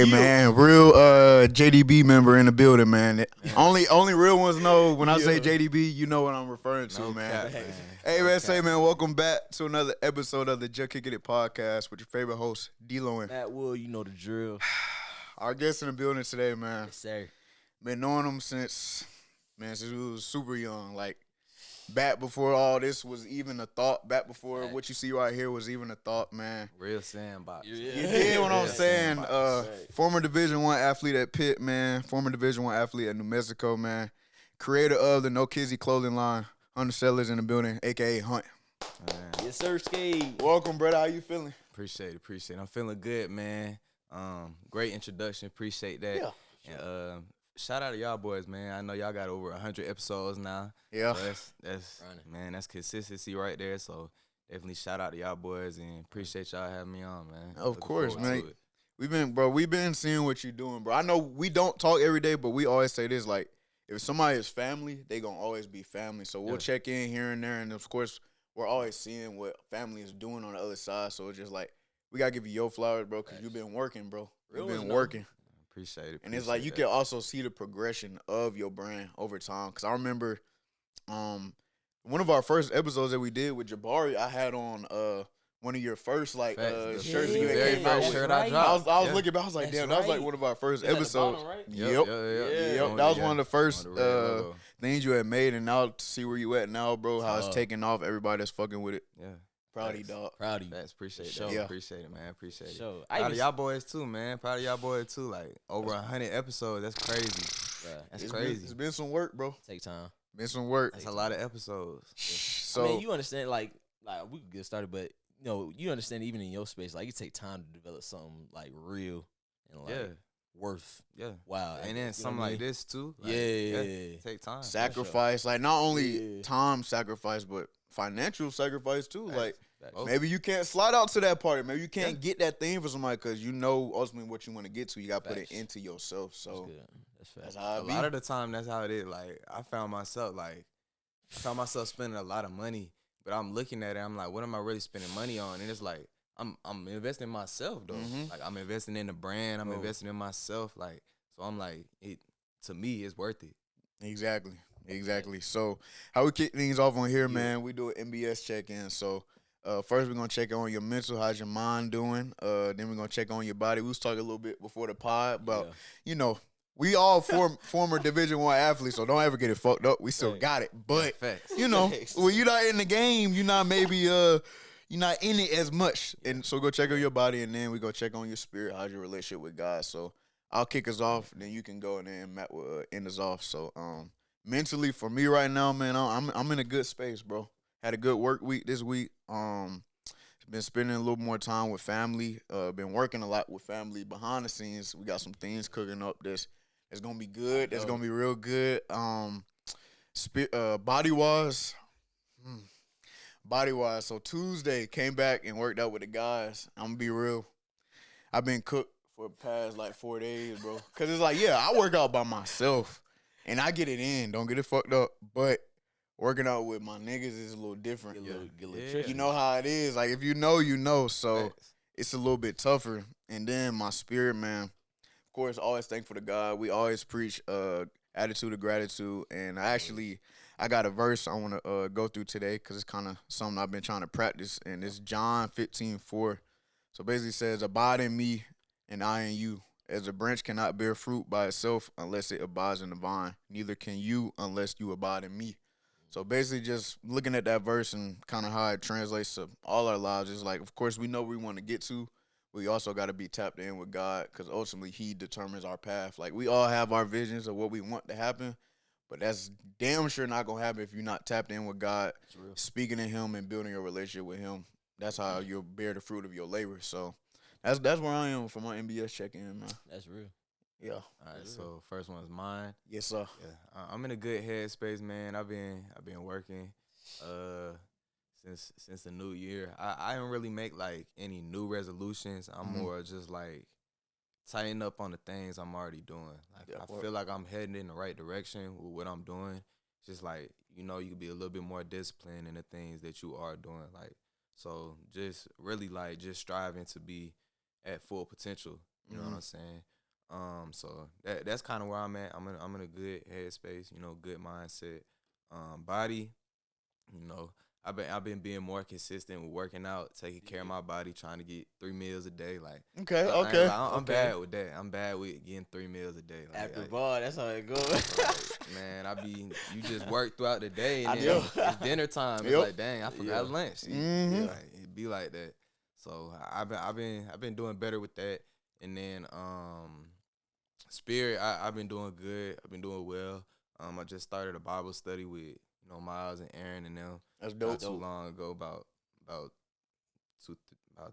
Hey man, real JDB member in the building, man. Only real ones know when I say JDB, you know what I'm referring to, No man. cap, man. Hey No man, cap. say man, welcome back to another episode of the Juh Kickin It Podcast with your favorite host, D-Lo. Matt Wood, you know the drill. Our guest in the building today, man. Yes, sir. Been knowing him since we was super young, like back before all this was even a thought, back before what you see right here was even a thought, man. Real sandbox. You did what I'm Yeah, saying. sandbox. Former Division I athlete at Pitt, man. Former Division I athlete at New Mexico, man. Creator of the No Kizzy clothing line. Hunter Sellers in the building, a.k.a. Hunt. Man, Yes, sir, Skate. Welcome, brother. How you feeling? appreciate it. I'm feeling good, man. Great introduction. Appreciate that. Yeah. And, shout out to y'all boys, man. I know y'all got over 100 episodes now. Yeah. So that's Running. man, that's consistency right there. So definitely shout out to y'all boys and appreciate y'all having me on, man. Of Looking course, forward man. to it. We've been seeing what you're doing, bro. I know we don't talk every day, but we always say this, like, if somebody is family, they gonna always be family. So we'll Yeah. check in here and there, and of course, we're always seeing what family is doing on the other side. So it's just like, we gotta give you your flowers, bro, because you've been working, bro. Real You've been ones know. working. Appreciate it. And it's like you appreciate can also see the progression of your brand over time. Cause I remember one of our first episodes that we did with Jabari, I had on one of your first like Facts. The shirts that Yeah, you very came first out with. shirt right. I dropped. I was Yeah. looking back, I was like, That's damn, that was like right. one of our first It's at the episodes. bottom, right? Yep. Yeah. That was one of the first On the red logo. things you had made, and now to see where you at now, bro, how it's Tough. taking off, everybody that's fucking with it. Yeah. Proud of you, Facts. dog. Proud of you. That's appreciate Sure. that. Yeah. Appreciate it, man. Appreciate it. Sure. Proud of y'all boys too, man. Proud of y'all boys too. Like over 100 episodes. That's crazy. Bruh, That's It's crazy. been some work, bro. take time. Been some work. That's a lot of episodes. So I mean, you understand, like we could get started, but you understand even in your space, like, you take time to develop something like real and like Yeah. worth. Yeah. Wow. And you then know something what I like mean? this too. Like, Yeah. Take time. sacrifice, like not only Yeah. time sacrifice, but financial sacrifice too. Facts. Like Facts. Oh. maybe you can't slide out to that party. Maybe you can't get that thing for somebody because you know ultimately what you want to get to. You got to put it Facts. into yourself. That's So good. That's fact. that's how A it be. lot of the time, that's how it is. Like I found myself spending a lot of money, but I'm looking at it. I'm like, what am I really spending money on? And it's like I'm investing in myself though. Mhm. Like I'm investing in the brand. I'm Bro. investing in myself. Like so, I'm like it. To me, it's worth it. Exactly. So how we kick things off on here, man? We do an MBS check-in. So first we're gonna check on your mental. How's your mind doing? Then we're gonna check on your body. We was talking a little bit before the pod about we all former Division I athletes, so don't ever get it fucked up. We still Right. got it, but Facts. Facts. when you're not in the game, you're not you're not in it as much. And so go check on your body, and then we go check on your spirit. How's your relationship with God? So I'll kick us off, then you can go, and then Matt will end us off. So mentally for me right now, man, I'm in a good space, bro. Had a good work week this week. Been spending a little more time with family. Been working a lot with family behind the scenes. We got some things cooking up that's gonna be good. That's gonna be real good. Body wise. So Tuesday came back and worked out with the guys. I'm gonna be real. I've been cooked for the past like 4 days, bro. Cause it's like, yeah, I work out by myself and I get it in. Don't get it fucked up. But working out with my niggas is a little different. Get a little Yeah. tricky. You know how it is. Like if you know, you know. So Facts. it's a little bit tougher. And then my spirit, man. Of course, always thankful to God. We always preach attitude of gratitude. And I got a verse I want to go through today because it's kind of something I've been trying to practice. And it's John 15:4. So basically it says, abide in me and I in you. As a branch cannot bear fruit by itself unless it abides in the vine. Neither can you unless you abide in me. So basically just looking at that verse and kind of how it translates to all our lives is like, of course, we know where we want to get to. We also got to be tapped in with God because ultimately he determines our path. Like we all have our visions of what we want to happen, but that's damn sure not going to happen if you're not tapped in with God, real. speaking to him and building a relationship with him. That's how you'll bear the fruit of your labor. So that's where I am for my MBS check-in, man. That's real. Yeah. All right. So first one's mine. Yes, sir. Yeah, I'm in a good headspace, man. I've been working since the new year. I don't really make like any new resolutions. I'm Mhm. more just like tighten up on the things I'm already doing. Like Yeah, I feel like I'm heading in the right direction with what I'm doing. Just like you can be a little bit more disciplined in the things that you are doing. Like so, just really like just striving to be at full potential You know what I'm saying? So that's kind of where I'm at. I'm in a good headspace, you know, good mindset. Body, you know, I've been being more consistent with working out, taking care of my body, trying to get 3 meals a day. Like, Okay, I ain't okay. lie, I'm bad with that. I'm bad with getting 3 meals a day. Like, After ball, that's how it goes. like, man, you just work throughout the day, and I then know. it's dinner time. It's Yep. like, dang, I forgot Yeah. lunch. Mhm. Like, it be like that. So I've been doing better with that. And then spirit, I've been doing good. I've been doing well. I just started a Bible study with Miles and Aaron and them That's not dope. too long ago, about about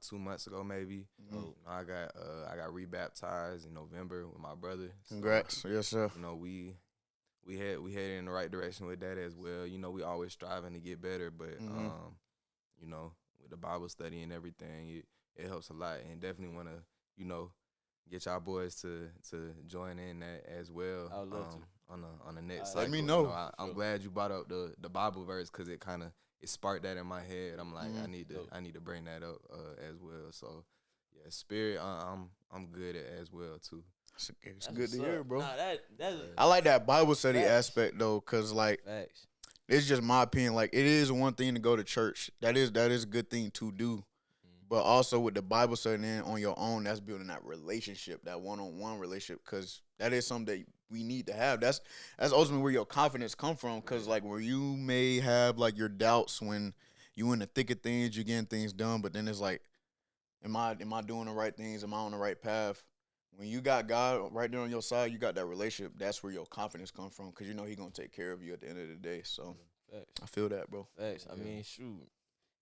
2 months ago maybe. Mhm. I got rebaptized in November with my brother. So, Congrats. Yes, sir. you know, we headed in the right direction with that as well. You know, we always striving to get better, but you know, with the Bible study and everything, it helps a lot, and definitely want to, you know, get y'all boys to join in that as well. I would love to. On the next Let cycle. me You know. I'm Sure. glad you brought up the Bible verse, because it sparked that in my head. I'm like, Mhm. I need to bring that up as well. So yeah, spirit, I'm good at as well too. It's That's good what's to hear, up. bro. Nah, that's I like that Bible study Facts. aspect though, cause like facts. it's just my opinion. Like it is one thing to go to church. That is a good thing to do. But also with the Bible study in on your own, that's building that relationship, that one-on-one relationship, because that is something that we need to have. That's ultimately where your confidence come from, because like where you may have like your doubts when you in the thick of things, you're getting things done, but then it's like, am I doing the right things? Am I on the right path? When you got God right there on your side, you got that relationship. That's where your confidence come from, because you know He gonna take care of you at the end of the day. So Facts. I feel that, bro. Facts. I Yeah. mean, shoot.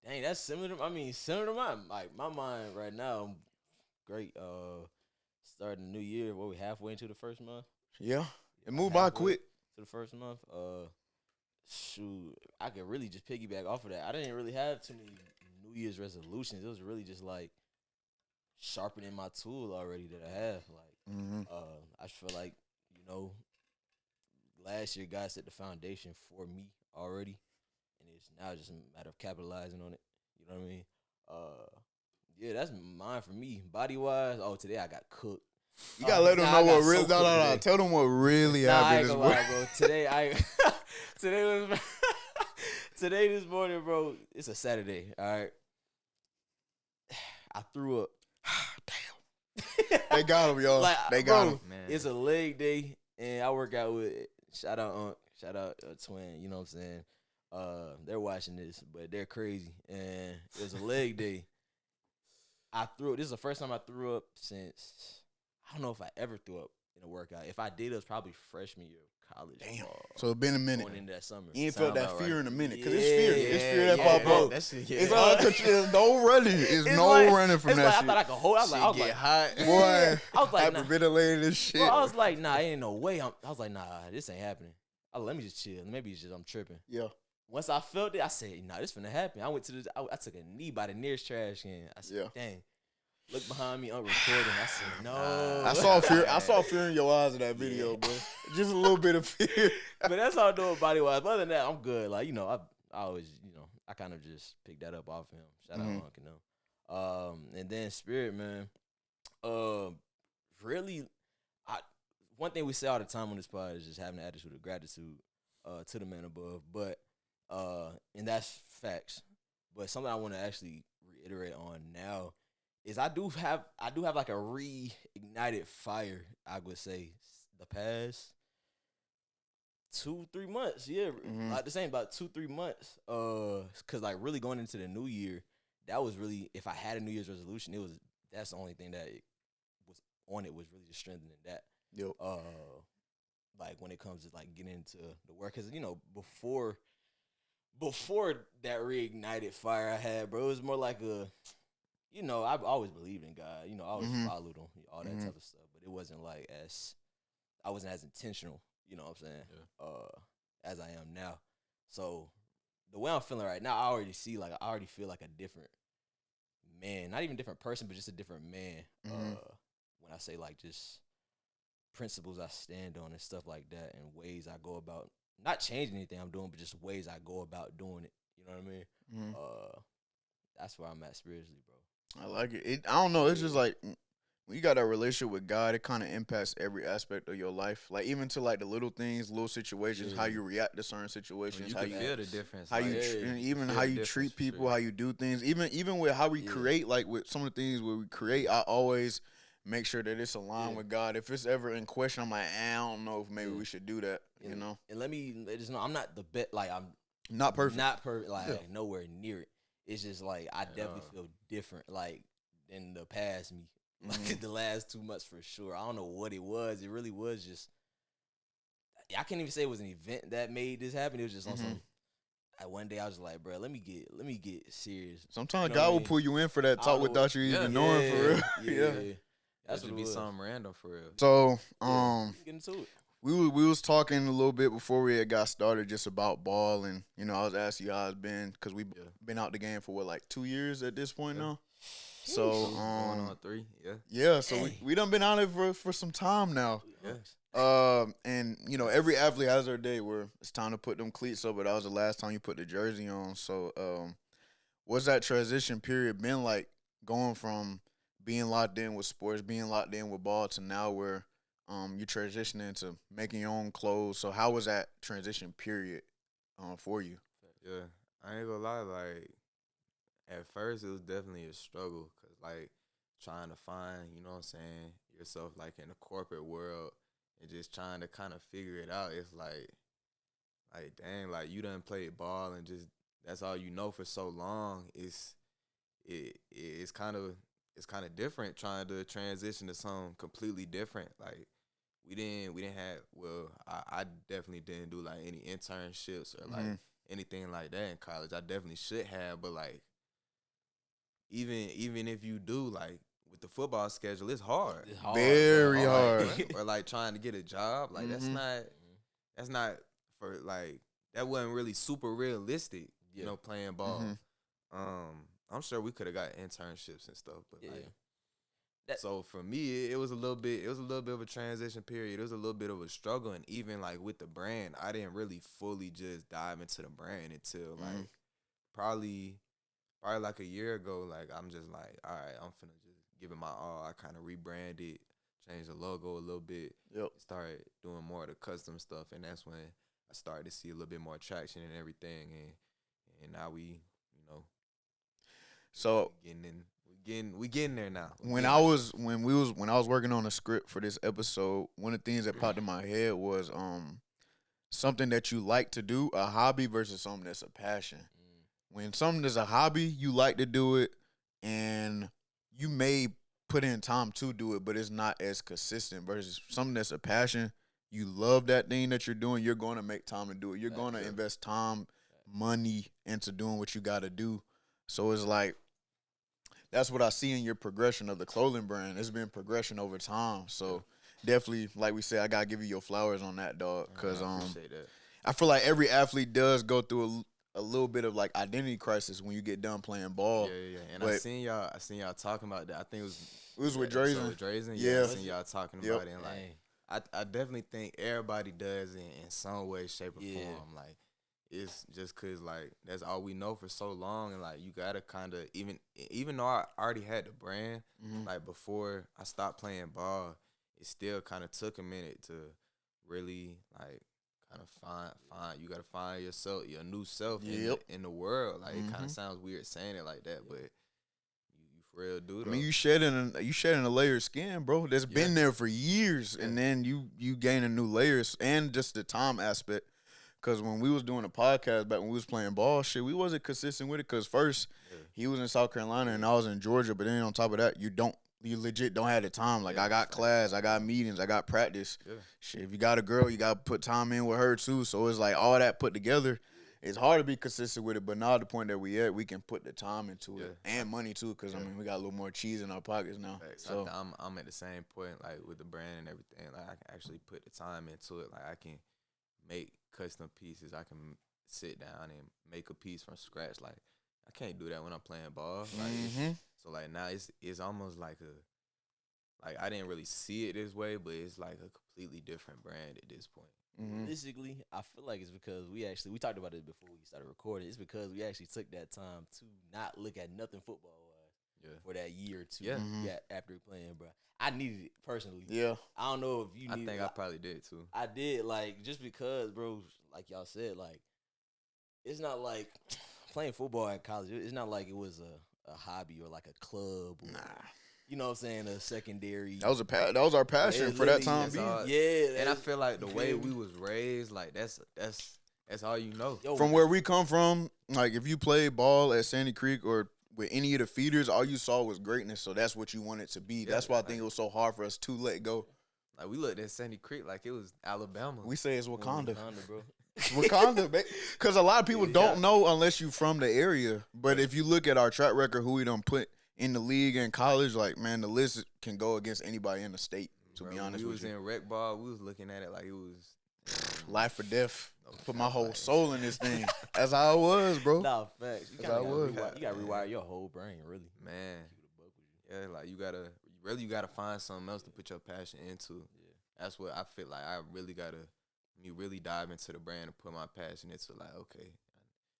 Dang, that's similar to similar to mine. Like my mind right now, I'm great. Starting the new year, what we halfway into the first month? Yeah, it moved by Halfway quick. to the first month. Shoot, I could really just piggyback off of that. I didn't really have too many New Year's resolutions. It was really just like sharpening my tool already that I have. Like, Mm-hmm. I just feel like, you know, last year God set the foundation for me already, and it's now just a matter of capitalizing on it. You know what I mean? Yeah, that's mine for me. Body wise, today I got cooked. You gotta let them Nah, know I got what really. so No, cooked no. today. Tell them what really Nah, I happened ain't this gonna morning. lie, bro. Today was today this morning, bro. It's a Saturday. All right, I threw up. Damn. They got him, y'all. Like, They got bro, him. Man. It's a leg day, and I work out with shout out Unc, shout out Twin. You know what I'm saying? They're watching this, but they're crazy, and it was a leg day. I threw up. This is the first time I threw up since I don't know if I ever threw up in a workout. If I did, it was probably freshman year of college. Damn. So it's been a minute. Going into that summer. You ain't Sound felt that about fear right. in a minute, cause Yeah, it's fear. It's fear that pop bro. up. That shit It's get uncontrolled. There's no running. It's no like, running from it's that like, shit. I thought I could hold. I was like, get hot. Boy, I was like, nah. hyperventilating and shit. Bro, I was like, nah, ain't no way. I was like, nah, this ain't happening. Let me just chill. Maybe it's just I'm tripping. Yeah. Once I felt it, I said, nah, this finna happen. I went to I took a knee by the nearest trash can. I said, Yeah. dang. Look behind me, I'm recording. I said, no. I saw fear. I saw fear in your eyes in that video, Yeah. bro. Just a little bit of fear. But that's all I'm doing body wise. But other than that, I'm good. Like, you know, I always, you know, I kind of just picked that up off him. Shout out Unc and them. And then spirit, man. Really, one thing we say all the time on this pod is just having an attitude of gratitude to the man above. But and that's facts. But something I want to actually reiterate on now is I do have like a reignited fire, I would say, the past 2-3 months. Yeah, like the same, about 2-3 months. Cause like really going into the new year, that was really, if I had a New Year's resolution, that's the only thing that was on it, was really just strengthening that. Yep. Like when it comes to like getting into the work, cause you know before that reignited fire I had, bro, it was more like a, you know, I've always believed in God. You know, I always followed him, all that type of stuff. But it wasn't like I wasn't as intentional, you know what I'm saying, as I am now. So the way I'm feeling right now, I already feel like a different man. Not even a different person, but just a different man. When I say like just principles I stand on and stuff like that, and ways I go about, not changing anything I'm doing, but just ways I go about doing it. You know what I mean? That's where I'm at spiritually, bro. I like it. I don't know. It's just like when you got that relationship with God, it kind of impacts every aspect of your life. Like even to like the little things, little situations, how Yeah. you react to certain I mean, situations, you how can you feel the difference. how you Like, Yeah. and you can even feel how the you difference treat for people, sure. how you do things, even with how we Yeah. create. Like with some of the things where we create, I always make sure that it's aligned Yeah. with God. If it's ever in question, I'm like, I don't know if maybe Yeah. we should do that. You know, And let me just know I'm not the bet. Like I'm not perfect. not perfect. Like Yeah. nowhere near it. It's just like I At definitely all. feel different. Like in the past me, like Mhm. the last 2 months for sure. I don't know what it was. It really was just. I can't even say it was an event that made this happen. It was just on some. One day I was like, bro, let me get serious. Sometimes You know what God I will mean? pull you in for that I talk don't know without you Yeah. even knowing for real. Yeah. Yeah. That's That what just it be was. something random for real. So, Yeah. Get into it. we was talking a little bit before we had got started just about ball, and you know I was asking you how it's been because we've Yeah. been out the game for what, like 2 years at this point Yeah. now. So Going on 3. Yeah. yeah, so Dang. we done been out of it for some time now. Yeah. And you know every athlete has their day where it's time to put them cleats up, but that was the last time you put the jersey on. So what's that transition period been like going from being locked in with sports, being locked in with ball to now where you transitioning into making your own clothes? So how was that transition period for you? Yeah. I ain't gonna lie. Like, at first, it was definitely a struggle because, like, trying to find, you know what I'm saying, yourself, like, in the corporate world and just trying to kind of figure it out. It's like, dang, like, you done played ball and just that's all you know for so long. It's kind of different trying to transition to something completely different. Like, we didn't have, well, I definitely didn't do like any internships or like anything like that in college. I definitely should have, but like even if you do, like, with the football schedule, it's hard. It's hard, Very bro. hard. Or like trying to get a job, like that's not for, like, that wasn't really super realistic. Yeah. You know, playing ball. Mhm. I'm sure we could have got internships and stuff, but Yeah. like, so for me, it was a little bit of a transition period. It was a little bit of a struggle, and even like with the brand, I didn't really fully just dive into the brand until like probably like a year ago. Like, I'm just like, all right, I'm finna just give it my all. I kind of rebranded, changed the logo a little bit, Yep. started doing more of the custom stuff, and that's when I started to see a little bit more traction and everything, and now we, you know, So we getting there now. when I was working on a script for this episode, one of the things that popped in my head was something that you like to do, a hobby versus something that's a passion. When something is a hobby, you like to do it, and you may put in time to do it, but it's not as consistent. Versus something that's a passion, you love that thing that you're doing, you're going to make time to do it. You're going to invest time, money into doing what you got to do. So it's like that's what I see in your progression of the clothing brand. It's been progression over time. So definitely, like we said, I gotta give you your flowers on that, dog. Cause I appreciate that. I feel like every athlete does go through a little bit of like identity crisis when you get done playing ball. Yeah. And But I seen y'all talking about that. I think it was with episode Drazen. with Drazen. Yeah. I seen y'all talking Yep. about it. And like, I definitely think everybody does in some way, shape, or form. Like, it's just cause like that's all we know for so long, and like you gotta kind of even though I already had the brand, like before I stopped playing ball, it still kind of took a minute to really like kind of find you gotta find yourself, your new self in the world. Like, it kind of sounds weird saying it like that, but you for real do. I mean, you shedding a layer of skin, bro. That's been there for years, and then you gain a new layers, and just the time aspect. Cause when we was doing a podcast back when we was playing ball, shit, we wasn't consistent with it. Cause first he was in South Carolina and I was in Georgia, but then on top of that, you legit don't have the time. Like, I got class, I got meetings, I got practice. Shit, if you got a girl, you got to put time in with her too. So it's like all that put together. It's hard to be consistent with it, but now at the point that we at, we can put the time into it and money too. Cause I mean, we got a little more cheese in our pockets now. So I'm at the same point, like with the brand and everything. Like, I can actually put the time into it. Like, I can make custom pieces. I can sit down and make a piece from scratch. Like, I can't do that when I'm playing ball. Like, so like now it's almost like I didn't really see it this way, but it's like a completely different brand at this point. Realistically, I feel like it's because we talked about it before we started recording. It's because we actually took that time to not look at nothing football wise. for that year or two. Yeah. After playing, bro. I needed it personally. Yeah. I don't know if you. I think I probably did too. I did, like, just because, bro. Like y'all said, like, it's not like playing football at college. It's not like it was a hobby or like a club. Or, you know what I'm saying? A secondary. That was our passion for that time being. Yeah, and I feel like the way we was raised, like that's all you know. From where we come from, like if you played ball at Sandy Creek or with any of the feeders, all you saw was greatness. So that's what you wanted to be. That's why I think it was so hard for us to let go. Like we looked at Sandy Creek like it was Alabama. We say it's Wakanda. Bro. It's Wakanda, because a lot of people don't know unless you from the area. But if you look at our track record, who we done put in the league and college, like, man, the list can go against anybody in the state, to be honest with you. We was in rec ball. We was looking at it like it was life or death. Put my whole soul in this thing. That's how it was, bro. Nah, facts. You gotta rewire your whole brain, really. Man. Yeah, like you gotta find something else to put your passion into. Yeah. That's what I feel like I really gotta really dive into the brand and put my passion into, like, okay.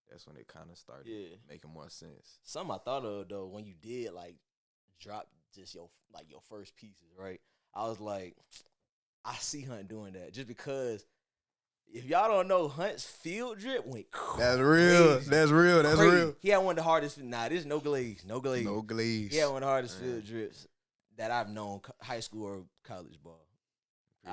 That's when it kind of started making more sense. Something I thought of, though, when you did, like, drop just your first pieces, right? I was like, I see Hunt doing that just because if y'all don't know, Hunt's field drip went crazy. That's real. That's real. That's crazy. real. He had one of the hardest. This no glaze. No glaze. He had one of the hardest field drips that I've known, high school or college ball.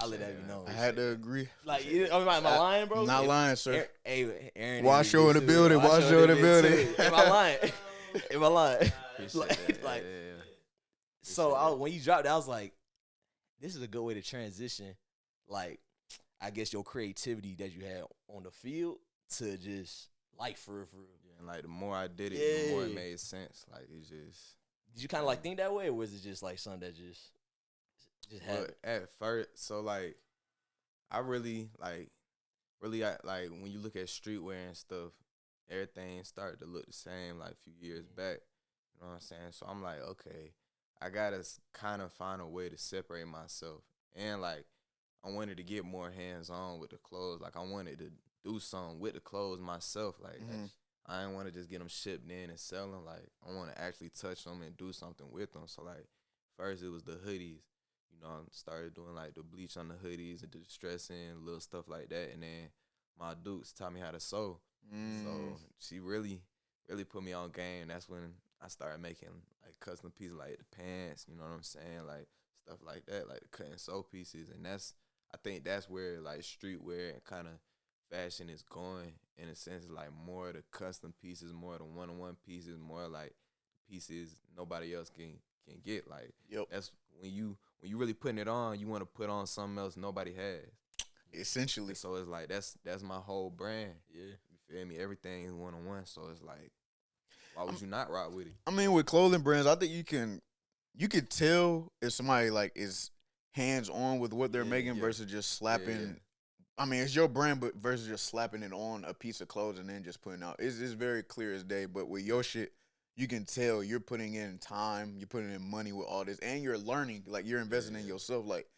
I'll let that be known. I had to agree. Like, am I lying, bro? Not lying, sir. Aaron, Wash show in the building. Wash show in the building. Am I lying? Am I lying? Like, so when you dropped it, I was like, this is a good way to transition, like, I guess your creativity that you had on the field to just life for real. Yeah, and like the more I did it, the more it made sense. Like it's just. Did you kind of like think that way, or was it just like something that just happened? At first, so like, I really like when you look at streetwear and stuff, everything started to look the same like a few years back. You know what I'm saying? So I'm like, okay, I gotta kind of find a way to separate myself, and like. I wanted to get more hands-on with the clothes. Like, I wanted to do something with the clothes myself. Like, I didn't want to just get them shipped in and sell them. Like, I want to actually touch them and do something with them. So, like, first it was the hoodies. You know, I started doing, like, the bleach on the hoodies and the distressing, little stuff like that. And then my Dukes taught me how to sew. So, she really, really put me on game. That's when I started making, like, custom pieces, like the pants, you know what I'm saying? Like, stuff like that, like the cut and sew pieces. And I think that's where, like, streetwear and kind of fashion is going, in a sense, like, more of the custom pieces, more of the one-on-one pieces, more like pieces nobody else can get. Like, that's when you really putting it on, you want to put on something else nobody has. Essentially. So it's like, that's my whole brand. Yeah. You feel me? Everything is one-on-one, so it's like, why would you not rock with it? I mean, with clothing brands, I think you could tell if somebody, like, is hands-on with what they're making versus just slapping. I mean, it's your brand, but versus just slapping it on a piece of clothes and then just putting out. It's very clear as day. But with your shit, you can tell you're putting in time, you're putting in money with all this, and you're learning. Like, you're investing in yourself. Like,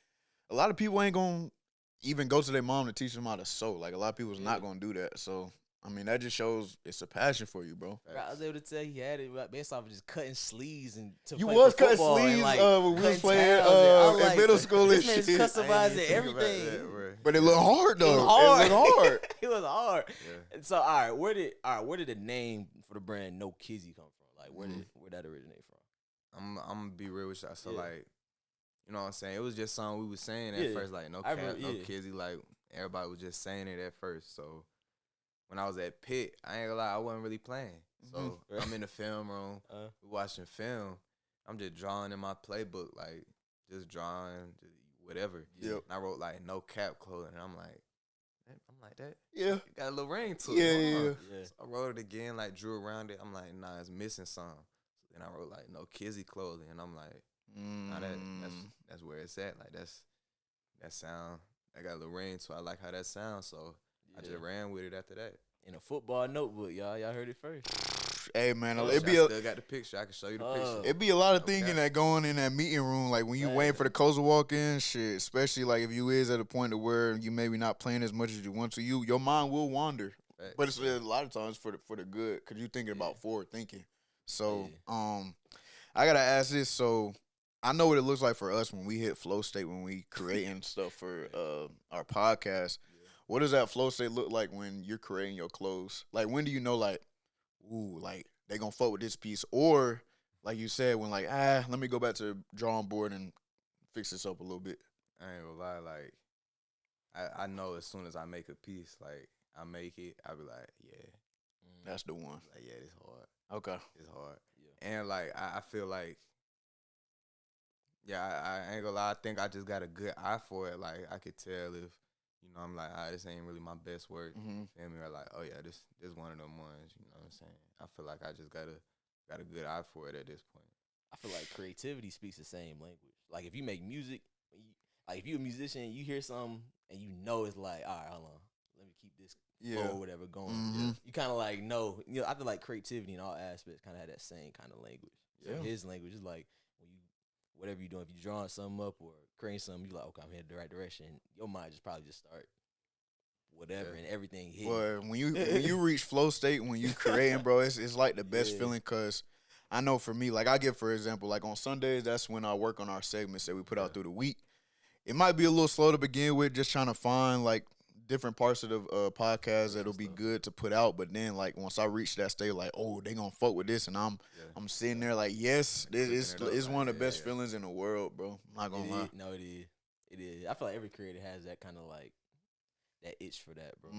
a lot of people ain't going to even go to their mom to teach them how to sew. Like, a lot of people's not going to do that. So, I mean, that just shows it's a passion for you, bro. I was able to tell he had it based off of just cutting sleeves and you was cutting sleeves when we was playing in middle school and shit. This man's customizing everything. But it looked hard though. It looked hard. It was hard. Yeah. And so, all right, where did the name for the brand No Kizzy come from? Like, where that originate from? I'm gonna be real with y'all. So like, you know what I'm saying? It was just something we was saying at first, like no Kizzy. Like everybody was just saying it at first. So when I was at Pitt, I ain't gonna lie, I wasn't really playing. So I'm in the film room, we watching film. I'm just drawing in my playbook, like just drawing, whatever. Yep. And I wrote like no cap clothing, and I'm like that. Yeah. It got a little ring to it. Yeah. So I wrote it again, like drew around it. I'm like, nah, it's missing something. So then I wrote like no Kizzy clothing, and I'm like, nah, that's where it's at. Like that sound. I got a little ring, so I like how that sounds. So I just ran with it after that. In a football notebook, y'all heard it first. Hey man, I still got the picture. I can show you the picture. It'd be a lot of thinking that going in that meeting room, like when you waiting for the coach to walk in, shit. Especially like if you is at a point of where you maybe not playing as much as you want to, your mind will wander. Right. But it's a lot of times for the good, because you thinking about forward thinking. So I gotta ask this. So I know what it looks like for us when we hit flow state when we creating stuff for our podcast. What does that flow state look like when you're creating your clothes? Like when do you know like, ooh, like they gonna fuck with this piece, or like you said when like let me go back to the drawing board and fix this up a little bit. I ain't gonna lie, like I know as soon as I make a piece, like I make it, I be like, yeah, That's the one. like yeah, it's hard. Okay. It's hard. Yeah. And like I feel like, yeah, I ain't gonna lie. I think I just got a good eye for it. Like I could tell if, I'm like, this ain't really my best work. Feel me? Or like, oh yeah, this one of them ones. You know what I'm saying? I feel like I just got a good eye for it at this point. I feel like creativity speaks the same language. Like if you make music, like if you're a musician, you hear something and you know it's like, all right, hold on, let me keep this flow or whatever going. You kind of like know, I feel like creativity in all aspects kind of had that same kind of language. So his language is like when you, whatever you're doing, if you're drawing something up or creating something, you like, okay, I'm headed the right direction. Your mind just probably just start whatever and everything hit. Well, when you reach flow state when you creating, bro, it's like the best feeling because I know for me, like I give for example, like on Sundays, that's when I work on our segments that we put out through the week. It might be a little slow to begin with, just trying to find like different parts of the podcast that'll be good to put out. But then like once I reach that state, like they gonna fuck with this, and I'm sitting there like yes, this is one of the best feelings in the world, bro. I'm not gonna lie. No, it is. It is. I feel like every creator has that kind of like that itch for that, bro.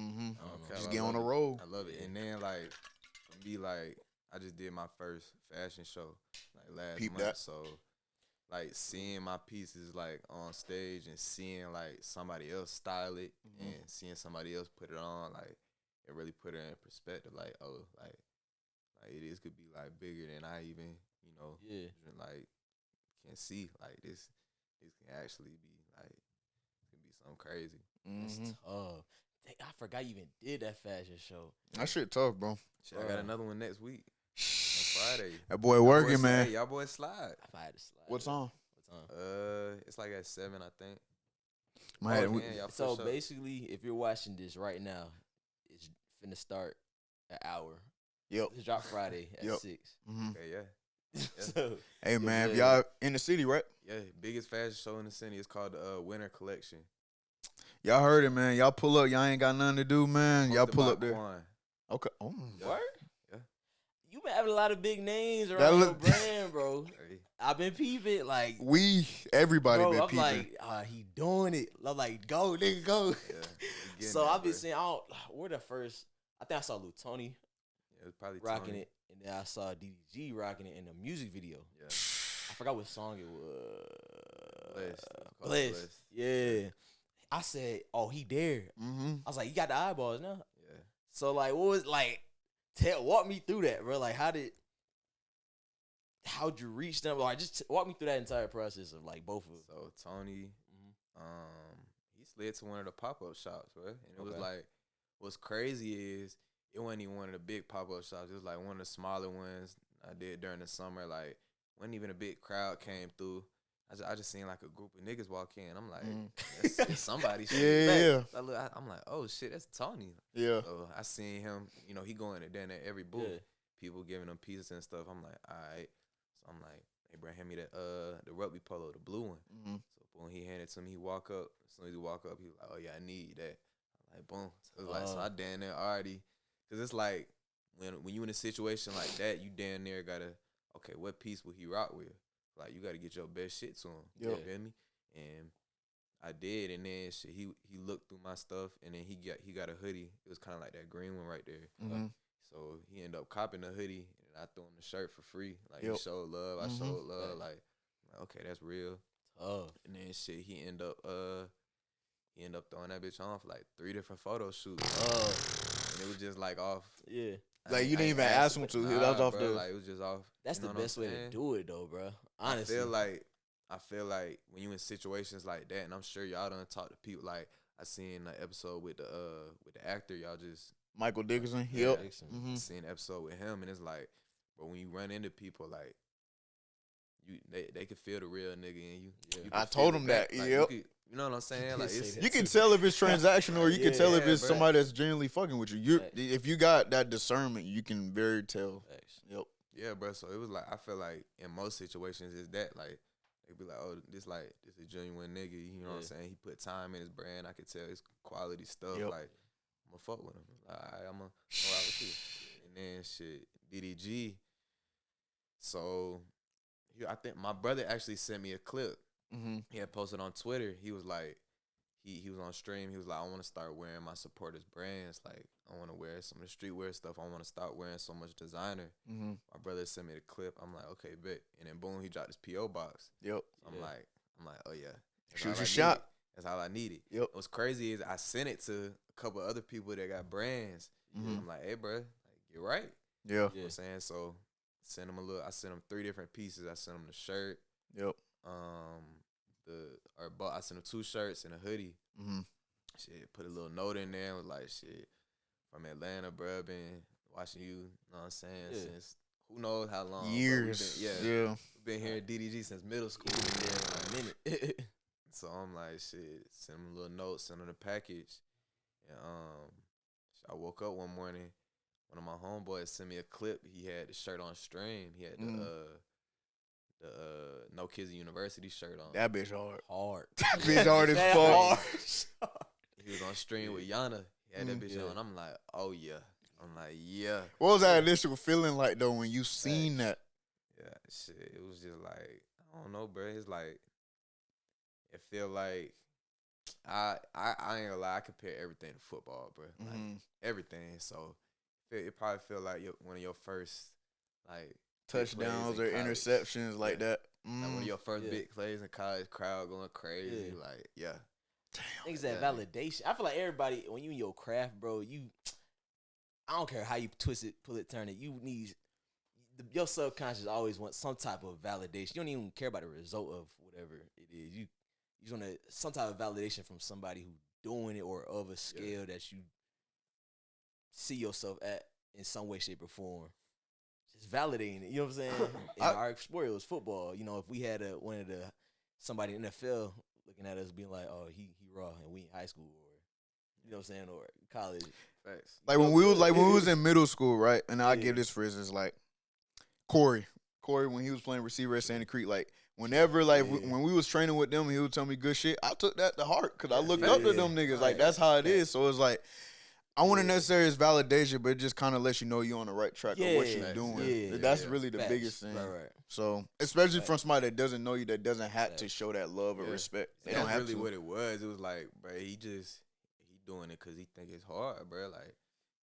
Just get on the road. I love it. And then like for me, like I just did my first fashion show like last month, so. Like seeing my pieces like on stage and seeing like somebody else style it and seeing somebody else put it on, like it really put it in perspective. Like like it is could be like bigger than I even like can see. Like this can actually be like it can be something crazy. It's tough. Dang, I forgot you even did that fashion show. That shit tough, bro. Shit, I got another one next week. Friday. That boy working, man. Y'all boys slide. If I had to slide. What time? It's like at 7, I think. So basically, if you're watching this right now, it's finna start an hour. Yep. It's drop Friday at 6. Okay, yeah. So, hey man, if y'all in the city, right? Yeah, biggest fashion show in the city. It's called the Winter Collection. Y'all heard it, man. Y'all pull up. Y'all ain't got nothing to do, man. Y'all pull up there. Okay. Oh. Yeah. Word? Yeah. You been having a lot of big names around your brand, bro. I've been peeping, like everybody been I'm peeping. like, he doing it. I'm like, go, nigga, go. Yeah, so I've been seeing, where the first, I think I saw Lil Tony. Yeah, it was probably rocking Tony. it, and then I saw DDG rocking it in the music video. Yeah. I forgot what song it was. Blessed. Yeah. I said, oh, he there. I was like, you got the eyeballs now. Yeah. So like, what was like? Walk me through that, bro. Like, how'd you reach them? Like, just walk me through that entire process of like both of them. So Tony, he slid to one of the pop-up shops, right? And it was like, what's crazy is it wasn't even one of the big pop-up shops. It was like one of the smaller ones I did during the summer. Like, wasn't even a big crowd came through. I just seen like a group of niggas walk in. I'm like, it's somebody. Yeah. I'm like, oh shit, that's Tony. Yeah. So I seen him. He going to then at every booth. Yeah. People giving him pieces and stuff. I'm like, all right. So I'm like, hey, bro, hand me the rugby polo, the blue one. So boom, he handed it to me. He walk up. As soon as he walk up, he was like, oh yeah, I need that. I'm like, boom. So, so I damn near already, cause it's like when you in a situation like that, you damn near gotta, okay, what piece will he rock with? Like you gotta get your best shit to him. You feel me? And I did, and then shit, he looked through my stuff, and then he got a hoodie. It was kind of like that green one right there. So he ended up copping the hoodie, and I threw him the shirt for free. Like he showed love, I showed love. Like okay, that's real. And then shit, he ended up throwing that bitch on for like 3 different photo shoots. And it was just like off. Yeah. Like you didn't even ask him to. Nah, that was off bro, the. like it was just off. That's the best way to do it, though, bro. Honestly, I feel like when you in situations like that, and I'm sure y'all done talk to people. Like I seen the episode with the actor, y'all just Michael Dickinson. Yep. Seen the episode with him, and it's like, but when you run into people, like they can feel the real nigga in you. You I told him that. Like, yep. You know what I'm saying? Like you can tell if it's transactional, or you can tell if it's somebody that's genuinely fucking with you. If you got that discernment, you can very tell. Thanks. Yep. Yeah, bro. So it was like I feel like in most situations is that like they be like, oh, this a genuine nigga. You know what I'm saying? He put time in his brand. I could tell it's quality stuff. Yep. Like I'm gonna fuck with him. Like, all right, I'm gonna go out with you. And then shit, DDG. So I think my brother actually sent me a clip. Mm-hmm. He had posted on Twitter. He was like, he was on stream. He was like, I want to start wearing my supporters' brands. Like, I want to wear some of the streetwear stuff. I want to start wearing so much designer. Mm-hmm. My brother sent me the clip. I'm like, okay, bet. And then boom, he dropped his PO box. Yep. So I'm like, oh yeah, Shoot your shot. That's all I needed. Yep. What's crazy is I sent it to a couple other people that got brands. Mm-hmm. I'm like, hey, bro, like, get right. Yeah. You know what I'm saying? So I sent him 3 different pieces. I sent him the shirt. Yep. I sent him 2 shirts and a hoodie. Mm-hmm. Shit, put a little note in there. Was like, shit, from Atlanta, bro. Been watching you. Know what I'm saying? Since who knows how long? Years. We've been here at DDG since middle school. A minute. So I'm like, shit. Send him a little note. Send him the package. And I woke up one morning. One of my homeboys sent me a clip. He had the shirt on stream. He had the No Kizzy University shirt on. That bitch hard. That bitch hard as fuck. He was on stream with Yana. He had that bitch on. I'm like, oh yeah. I'm like, yeah. What was that initial feeling like though when you seen that? Yeah, shit. It was just like, I don't know, bro. It's like, it feel like I ain't gonna lie. I compare everything to football, bro. Like everything. So it probably feel like one of your first like touchdowns or interceptions like that. Like one of your first big plays in college, crowd going crazy. Like, yeah. Damn. Niggas that validation. I feel like everybody, when you in your craft, bro, I don't care how you twist it, pull it, turn it. You need your subconscious always wants some type of validation. You don't even care about the result of whatever it is. You just want some type of validation from somebody who doing it or of a scale that you see yourself at in some way, shape, or form. Just validating it. You know what I'm saying? In our sport, it was football. You know, if we had somebody in the NFL looking at us being like, oh, he raw, and we in high school, or you know what I'm saying, or college. Facts. Like when we was in middle school, right? And I give this for instance, like Corey when he was playing receiver at Sandy Creek, like whenever when we was training with them, he would tell me good shit. I took that to heart because I looked up to them niggas. Like that's how it is. So it's like I wouldn't necessarily as validation, but it just kind of lets you know you're on the right track of what you're doing. Yeah, that's really the biggest thing. Right. So especially from somebody that doesn't know you, that doesn't have to show that love or respect. They don't have really to. What it was was like, bro, he doing it because he think it's hard, bro. Like,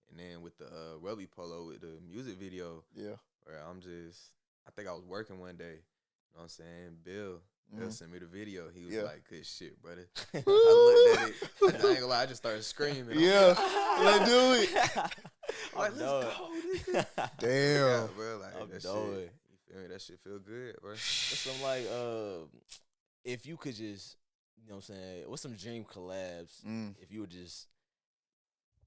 and then with the rugby polo with the music video, where I think I was working one day. You know what I'm saying? Bill sent me the video. He was like, good shit, brother. I looked at it. I ain't gonna lie, I just started screaming. Yeah, let's do it. Like, let's go. Damn. Bro, like, that shit, you feel me? That shit feel good, bro. It's some like, if you could just, you know what I'm saying, what's some dream collabs if you would just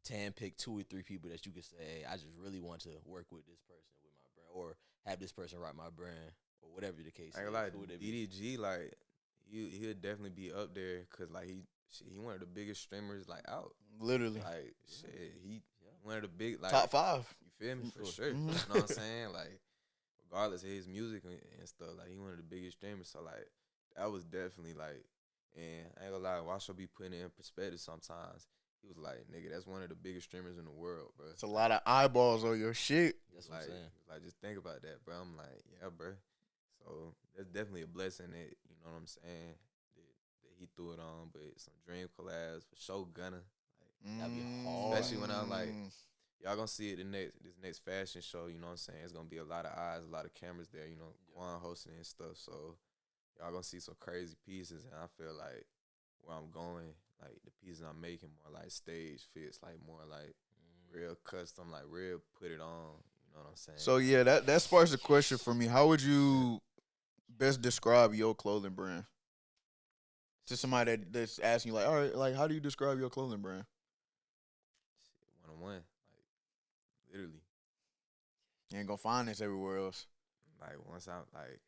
handpick 2 or 3 people that you could say, hey, I just really want to work with this person with my brand, or have this person write my brand, or whatever the case. I ain't gonna lie, DDG, like he'll definitely be up there because like he one of the biggest streamers like out. Literally, like shit, he one of the big like top 5. You feel me? For sure. You know what I'm saying? Like regardless of his music and stuff, like he one of the biggest streamers. So like that was definitely like, and I ain't gonna lie, Washo be putting it in perspective sometimes. He was like, nigga, that's one of the biggest streamers in the world, bro. It's a lot of eyeballs on your shit. That's what I'm saying. Like, just think about that, bro. I'm like, yeah, bro. So that's definitely a blessing that, you know what I'm saying, that he threw it on. But some dream collabs for sure gonna. Like, that'd be hard. Especially when I'm like, y'all gonna see it this next fashion show, you know what I'm saying? It's gonna be a lot of eyes, a lot of cameras there, you know, Quan hosting and stuff. So y'all gonna see some crazy pieces, and I feel like where I'm going, like the pieces I'm making, more like stage fits, like more like real custom, like real put it on. You know what I'm saying? So yeah, that sparks a question for me. How would you best describe your clothing brand to somebody that's asking you, like, all right, like how do you describe your clothing brand? One-on-one, like literally. You ain't gonna find this everywhere else. Like once I'm like,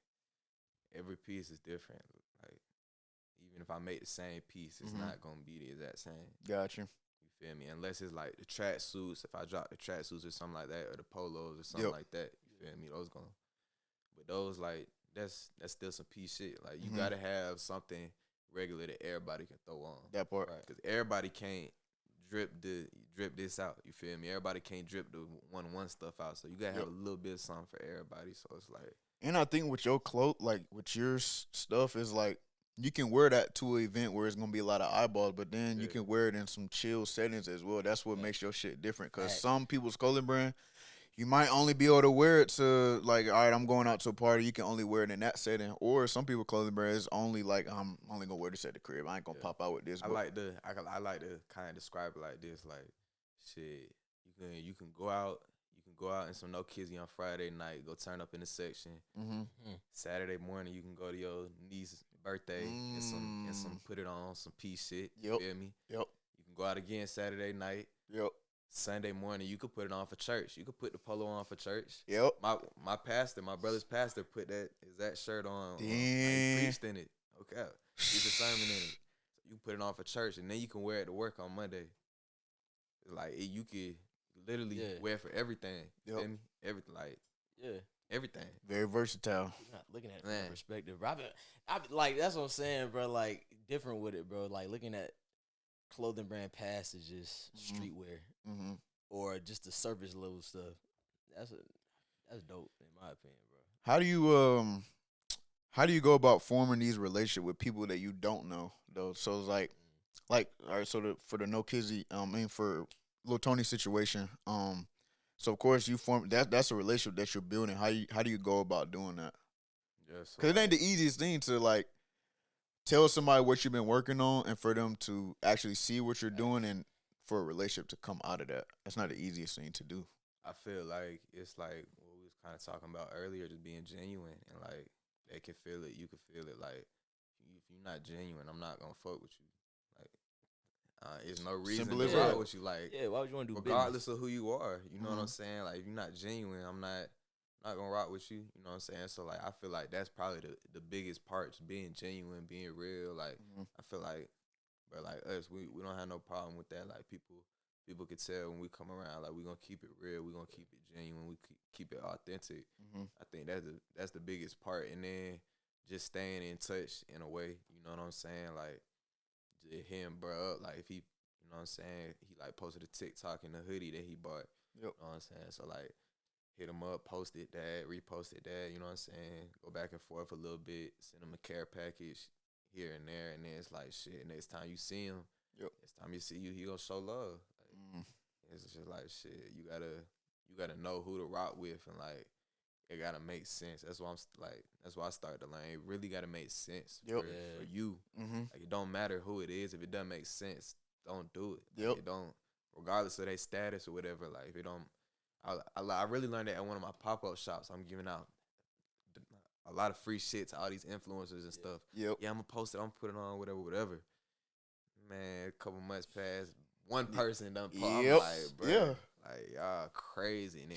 every piece is different. Like even if I make the same piece, it's not gonna be the exact same. Got you. You feel me? Unless it's like the track suits, if I drop the track suits or something like that, or the polos or something like that. You feel me? But those like that's still some peace shit. Like you Mhm. gotta have something regular that everybody can throw on. That part. Right. Because everybody can't drip this out. You feel me? Everybody can't drip the one stuff out. So you gotta have a little bit of something for everybody. So it's like And I think with your clothes, like with your stuff, is like you can wear that to an event where it's gonna be a lot of eyeballs, but then you Yeah. can wear it in some chill settings as well. That's what makes your shit different. Cause Facts. some people's clothing brand, you might only be able to wear it to like, all right, I'm going out to a party. You can only wear it in that setting. Or some people clothing brand is only like, I'm only gonna wear this at the crib. I ain't gonna pop out with this. I like to kind of describe it like this. Like shit, you can go out. Go out and some no Kizzy on Friday night. Go turn up in the section. Mm-hmm. Saturday morning, you can go to your niece's birthday and some put it on some peace shit. You Yep. feel me? Yep. You can go out again Saturday night. Yep. Sunday morning, you could put it on for church. You could put the polo on for church. Yep. My brother's pastor put that exact shirt on. Damn. He preached in it. Okay, he's a sermon in it. So you can put it on for church, and then you can wear it to work on Monday. Like you could literally wear for everything. Yep. Feel me? Everything, like everything. Very versatile. You're not looking at it from that perspective, bro. I been like that's what I'm saying, bro. Like different with it, bro. Like looking at clothing brand past is just streetwear Mm-hmm. or just the surface level stuff. That's dope in my opinion, bro. How do you go about forming these relationships with people that you don't know though? So it's like all right. So for the no Kizzy, for Lil Tony situation, so of course you form that's a relationship that you're building. How do you go about doing that? Yeah, so Because it ain't the easiest thing to like tell somebody what you've been working on and for them to actually see what you're doing and for a relationship to come out of that. That's not the easiest thing to do. I feel like it's like what we was kind of talking about earlier, just being genuine and like they can feel it, you can feel it. Like if you're not genuine, I'm not gonna fuck with you. Like, there's no reason Simple to as rock that. with you. Like, Why would you want to do regardless business? of who you are, you know what I'm saying? Like, if you're not genuine, I'm not gonna rock with you. You know what I'm saying? So like, I feel like that's probably the biggest parts, being genuine, being real. Like, I feel like, but like us, we don't have no problem with that. Like people can tell when we come around, like we gonna keep it real, we gonna keep it genuine, we keep it authentic. I think that's the biggest part, and then just staying in touch in a way. You know what I'm saying? Like just hit him, bro, up. Like if he, you know what I'm saying, he like posted a TikTok in the hoodie that he bought. Yep. You know what I'm saying? So like hit him up, posted that, reposted that. You know what I'm saying? Go back and forth a little bit, send him a care package here and there, and then it's like shit. Next time you see him, next time you see you, he gonna show love. Like, it's just like shit. You gotta know who to rock with, and like it gotta make sense. That's why that's why I started to learn. It really gotta make sense for you. Like it don't matter who it is. If it doesn't make sense, don't do it. Yep. It don't, regardless of their status or whatever. Like if it don't, I really learned that at one of my pop-up shops. I'm giving out a lot of free shit to all these influencers and stuff. Yep. Yeah, I'm gonna post it. I'm put it on whatever. Man, a couple months passed. One person done post. I'm like, bro, like y'all crazy. And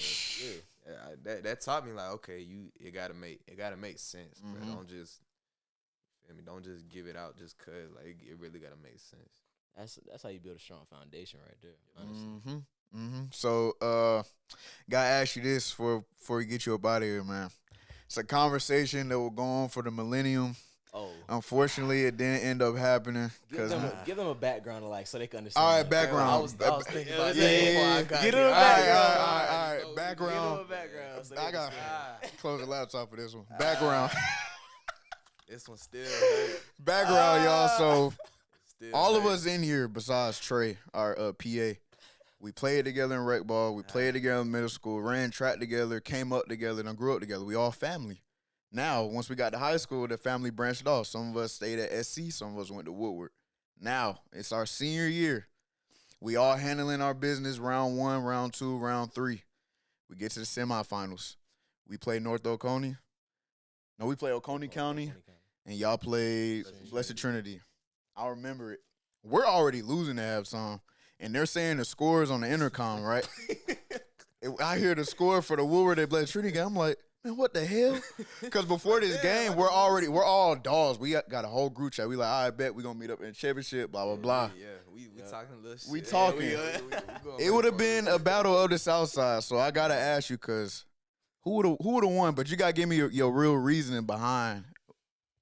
then, that taught me like, okay, it gotta make sense, bro. Don't just give it out just cause. Like it really gotta make sense. That's how you build a strong foundation right there. Honestly. So, gotta ask you this before we get you up out of here, man. It's a conversation that will go on for the millennium. Oh, unfortunately, it didn't end up happening. Give them a background, like so they can understand. All right, background. I was thinking about that before I got Get here. him a background. All right, Give background. them a background. So I got to close the laptop for this one. Background. This one still hurt. Background, y'all. So Still all of hurt. us in here, besides Trey, our PA, we played together in rec ball. We played together in middle school. Ran track together. Came up together. And grew up together. We all family. Now, once we got to high school, the family branched off. Some of us stayed at SC. Some of us went to Woodward. Now, it's our senior year. We all handling our business round 1, round 2, round 3. We get to the semifinals. We play North Oconee. No, we play Oconee County. And y'all played Blessed Trinity. I remember it. We're already losing at halftime. And they're saying the scores on the intercom, right? I hear the score for the Woodward at Blessed Trinity game. I'm like, man, what the hell? Because before this game, we're all dogs. We got a whole group chat. We like, I bet we're going to meet up in the championship, blah, blah, blah. Yeah, we talking a little shit. We talking. We It would have been a battle of the South Side. So I got to ask you because Who would have won? But you gotta give me your real reasoning behind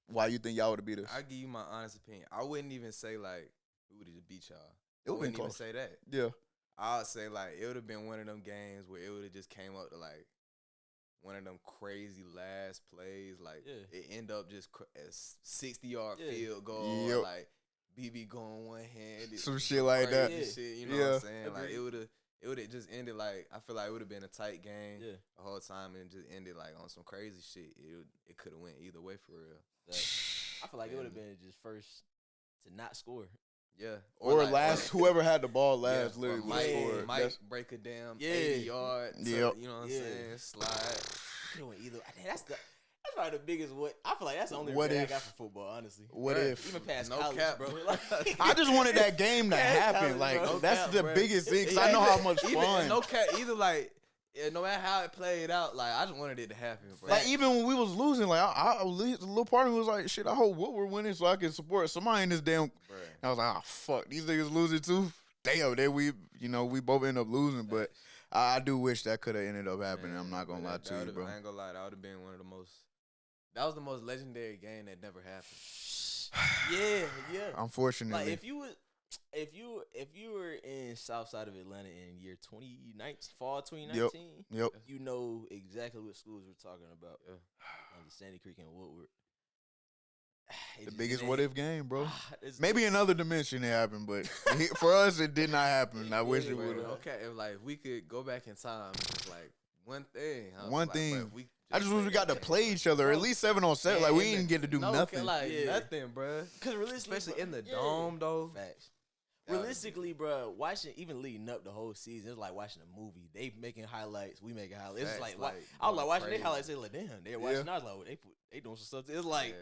why you think y'all would have beat us. I give you my honest opinion. I wouldn't even say like we would have beat y'all. It I would wouldn't been even close. say that. Yeah. I'd say like it would have been one of them games where it would have just came up to like one of them crazy last plays. Like it end up just a 60-yard field goal. Yep. Like BB going one handed. Some shit like that. Shit, you know what I'm saying? Like it would have just ended like I feel like it would have been a tight game the whole time and just ended like on some crazy shit. It could have went either way for real. I feel like it would have been just first to not score. Yeah. Or like, last, whoever had the ball last, literally might break a damn 80 yard. You know what I'm saying? Slide. Could have went either. That's probably the biggest. I feel like that's the only regret I got for football. Honestly, what if even past college, bro? I just wanted that game to happen. Like that's the biggest thing. Cause I know how much fun. No cap. Either like. No matter how it played out, like I just wanted it to happen. Bro. Like even when we was losing, like a little part of me was like, "Shit, I hope we're winning so I can support somebody in this damn." And I was like, "Oh fuck, these niggas losing too." Damn, then we both end up losing, but I do wish that could have ended up happening. I'm not gonna lie to you, bro. I ain't gonna lie, that would have been one of the most. That was the most legendary game that never happened. Yeah. Unfortunately, like if you were in South Side of Atlanta in year 2019, fall 2019, yep. You know exactly what schools we're talking about. Sandy Creek and Woodward. The biggest what if game, bro. Maybe another dimension it happened, but for us it did not happen. I wish it would have. Okay, if like we could go back in time, it's like one thing. I just wish we got to play each other, at least 7-on-7. Like we didn't get to do nothing. Nothing, bro. Because realistically, especially in the dome, though. Facts. Realistically, bro, watching even leading up the whole season, it's like watching a movie. They making highlights, we making highlights. It's like I was like watching their highlights. They like, damn, they're watching. I was like, they doing some stuff. It's like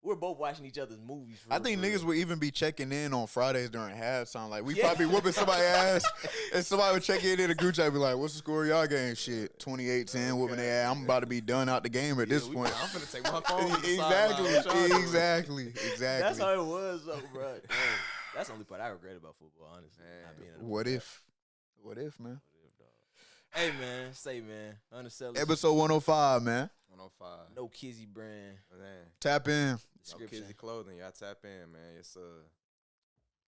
we're both watching each other's movies. I think niggas would even be checking in on Fridays during halftime. Like we probably whooping somebody's ass, and somebody would check in the group chat and be like, "What's the score of y'all game?" Shit, 28-10, whooping their ass. I'm about to be done out the game at this point. I'm finna take my phone. Exactly. That's how it was, though, bro. That's the only part I regret about football, honestly. What if, man? Hey, man, Unaccelerated. Episode 105, man. 105. No Kizzy brand. Man. Tap in. No Kizzy clothing. Y'all tap in, man. Yes, sir.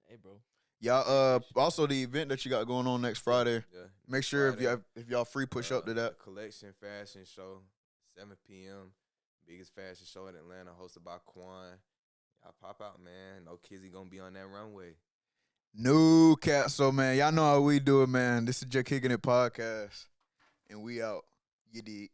Hey, bro. Y'all, also the event that you got going on next Friday. Yeah. Make sure Friday, if y'all free, push up to that. Collection Fashion Show, 7 p.m. Biggest fashion show in Atlanta, hosted by Quan. Y'all pop out, man. No Kizzy gonna be on that runway. No cat. So, man, y'all know how we do it, man. This is Juh Kickin It Podcast, and we out. You dig.